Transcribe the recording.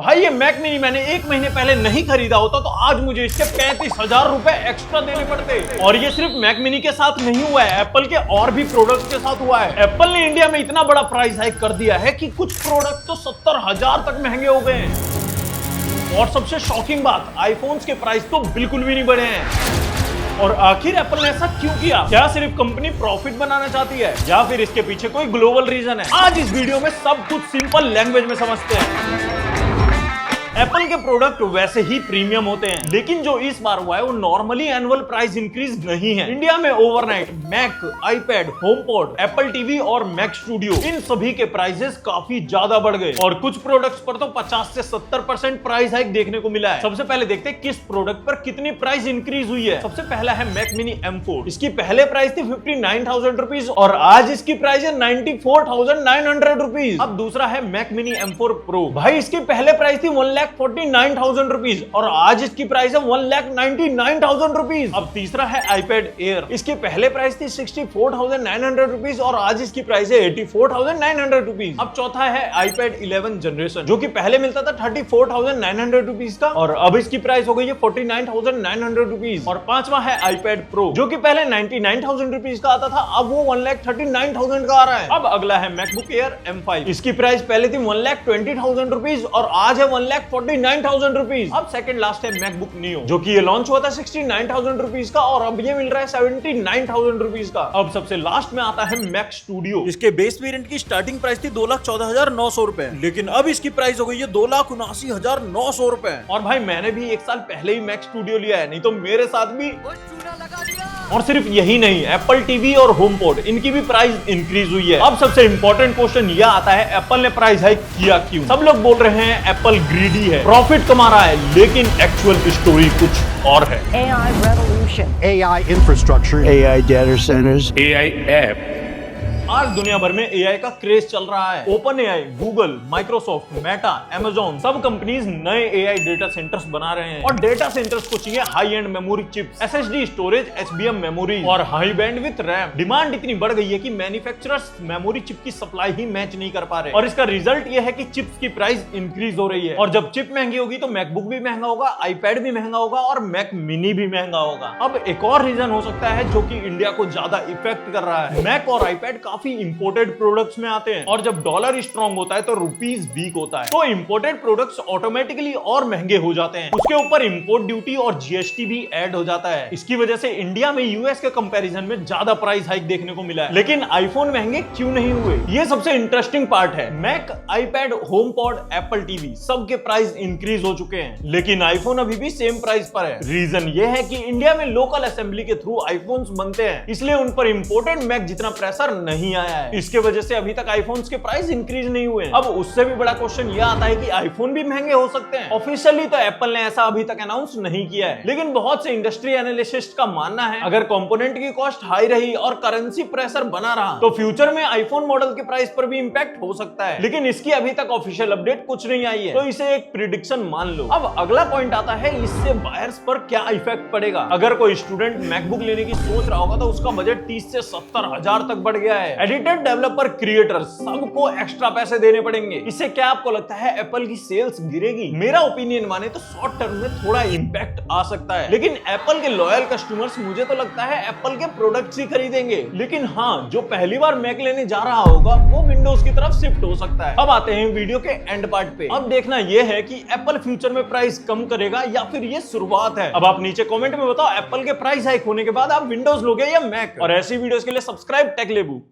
भाई ये Mac mini मैंने 1 महीने पहले नहीं खरीदा होता तो आज मुझे इसके 35,000 रुपए एक्स्ट्रा देने पड़ते। और ये सिर्फ मैक मिनी के साथ नहीं हुआ है, एप्पल के और भी प्रोडक्ट्स के साथ हुआ है। एप्पल ने इंडिया में इतना बड़ा प्राइस हाइक कर दिया है कि कुछ प्रोडक्ट तो 70,000 तक महंगे हो गए हैं। और सबसे शॉकिंग बात, आईफोन्स के प्राइस तो बिल्कुल भी नहीं बढ़े हैं। और आखिर एप्पल ने ऐसा क्यों किया? क्या सिर्फ कंपनी प्रॉफिट बनाना चाहती है या फिर इसके पीछे कोई ग्लोबल रीजन है? आज इस वीडियो में सब कुछ सिंपल लैंग्वेज में समझते हैं। एप्पल के प्रोडक्ट वैसे ही प्रीमियम होते हैं, लेकिन जो इस बार हुआ है वो नॉर्मली एनुअल प्राइस इंक्रीज नहीं है। इंडिया में overnight Mac, iPad, HomePod, Apple TV और मैक स्टूडियो इन सभी के प्राइसेस काफी ज्यादा बढ़ गए और कुछ प्रोडक्ट्स पर तो 50 से 70% प्राइस हाइक देखने को मिला है। सबसे पहले देखते हैं किस प्रोडक्ट पर कितनी प्राइस इंक्रीज हुई है। सबसे पहला है मैक मिनी M4। इसकी पहले प्राइस थी 59,000 रुपीज और आज इसकी प्राइस है 94,900 रुपीज। अब दूसरा है मैक मिनी M4 Pro। भाई इसकी पहले प्राइस थी 1,49,000 रुपीज और आज इसकी प्राइस है 1,99,000 रुपीज। अब तीसरा है iPad Air। इसकी पहले प्राइस थी 64,900 रुपीज और आज इसकी प्राइस है 84,900 रुपीज। अब चौथा है iPad 11 जनरेशन, जो कि पहले मिलता था 34,900 रुपीज का और अब इसकी प्राइस हो गई है 49,900 रुपीज। और पांचवा है iPad Pro, जो कि पहले 99,000 रुपीज का आता था, अब वो 1,39,000 का आ रहा है। अब अगला है MacBook Air M5। इसकी प्राइस पहले थी 1,20,000 रुपीज और आज है 1,49,000 रुपीज। अब सेकंड लास्ट है MacBook Neo, जो कि ये लॉन्च हुआ था 69,000 रुपीज का और अब ये मिल रहा है 79,000 रुपीज का। अब सबसे लास्ट में आता है Mac Studio। इसके बेस वेरिएंट की स्टार्टिंग प्राइस थी 2,14,900 रुपए, लेकिन अब इसकी प्राइस हो गई है 2,79,900 रुपए। और भाई मैंने भी 1 साल पहले ही Mac Studio लिया है, नहीं तो मेरे साथ भी और सिर्फ यही नहीं, एप्पल टीवी और होमपॉड इनकी भी प्राइस इंक्रीज हुई है। अब सबसे इंपॉर्टेंट क्वेश्चन यह आता है, एप्पल ने प्राइस हाइक किया क्यों? सब लोग बोल रहे हैं एप्पल ग्रीडी है, प्रॉफिट कमा रहा है, लेकिन एक्चुअल स्टोरी कुछ और है। AI revolution, AI infrastructure, AI data centers, AI app, आज दुनिया भर में एआई का क्रेज चल रहा है। Open AI, Google, Microsoft, Meta, Amazon सब कंपनीज नए एआई डेटा सेंटर्स बना रहे हैं और डेटा सेंटर्स को चाहिए high and memory chips, SSD storage, HBM memory और हाई बैंडविड्थ रैम। डिमांड इतनी बढ़ गई है कि मैन्युफैक्चरर्स मेमोरी चिप की सप्लाई ही मैच नहीं कर पा रहे और इसका रिजल्ट यह है कि चिप्स की प्राइस इंक्रीज हो रही है। और जब चिप महंगी होगी तो मैकबुक भी महंगा होगा, आईपैड भी महंगा होगा और मैक मिनी भी महंगा होगा। अब एक और रीजन हो सकता है जो कि इंडिया को ज्यादा इफेक्ट कर रहा है। मैक और आईपैड काफी इंपोर्टेड प्रोडक्ट्स में आते हैं और जब डॉलर स्ट्रांग होता है तो रुपीज वीक होता है, तो इंपोर्टेड प्रोडक्ट्स ऑटोमेटिकली और महंगे हो जाते हैं। उसके ऊपर इंपोर्ट ड्यूटी और जीएसटी भी ऐड हो जाता है। इसकी वजह से इंडिया में यूएस के कंपैरिजन में ज्यादा प्राइस हाइक देखने को मिला है। लेकिन आईफोन महंगे क्यों नहीं हुए, ये सबसे इंटरेस्टिंग पार्ट है। Mac, iPad, HomePod, Apple TV सबके प्राइस इंक्रीज हो चुके हैं, लेकिन आईफोन अभी भी सेम प्राइस पर है। रीजन ये है कि इंडिया में लोकल असेंबली के थ्रू आईफोन्स बनते हैं, इसलिए उन पर इंपोर्टेड मैक जितना प्रेशर नहीं आया है। इसके वजह से अभी तक आईफोन्स के प्राइस इंक्रीज नहीं हुए। अब उससे भी बड़ा क्वेश्चन यह आता है कि आईफोन भी महंगे हो सकते हैं। ऑफिशियली तो एप्पल ने ऐसा अभी तक अनाउंस नहीं किया है, लेकिन बहुत से इंडस्ट्री एनालिस्टिस्ट का मानना है अगर कंपोनेंट की कॉस्ट हाई रही और करेंसी प्रेशर बना रहा तो फ्यूचर में आईफोन मॉडल के प्राइस पर भी इंपैक्ट हो सकता है। लेकिन इसकी अभी तक ऑफिशियल अपडेट कुछ नहीं आई है, तो इसे एक प्रिडिक्शन मान लो। अब अगला पॉइंट आता है, इससे बायर्स पर क्या इफेक्ट पड़ेगा। अगर कोई स्टूडेंट मैकबुक लेने की सोच रहा होगा तो उसका बजट 30 से 70,000 तक बढ़ गया है। एडिटर, डेवलपर, क्रिएटर सबको एक्स्ट्रा पैसे देने पड़ेंगे। इससे क्या आपको लगता है एप्पल की सेल्स गिरेगी? मेरा ओपिनियन माने तो शॉर्ट टर्म में थोड़ा इंपैक्ट आ सकता है, लेकिन एप्पल के लॉयल कस्टमर्स मुझे तो लगता है एप्पल के प्रोडक्ट्स ही खरीदेंगे। लेकिन हाँ, जो पहली बार मैक लेने जा रहा होगा वो विंडोज की तरफ शिफ्ट हो सकता है। अब आते हैं वीडियो के एंड पार्ट पे। अब देखना यह है कि एप्पल फ्यूचर में प्राइस कम करेगा या फिर ये शुरुआत है। अब आप नीचे कमेंट में बताओ, एप्पल के प्राइस हाइक होने के बाद आप विंडोज लोगे या मैक? और ऐसी वीडियोस के लिए सब्सक्राइब टेक लेबू।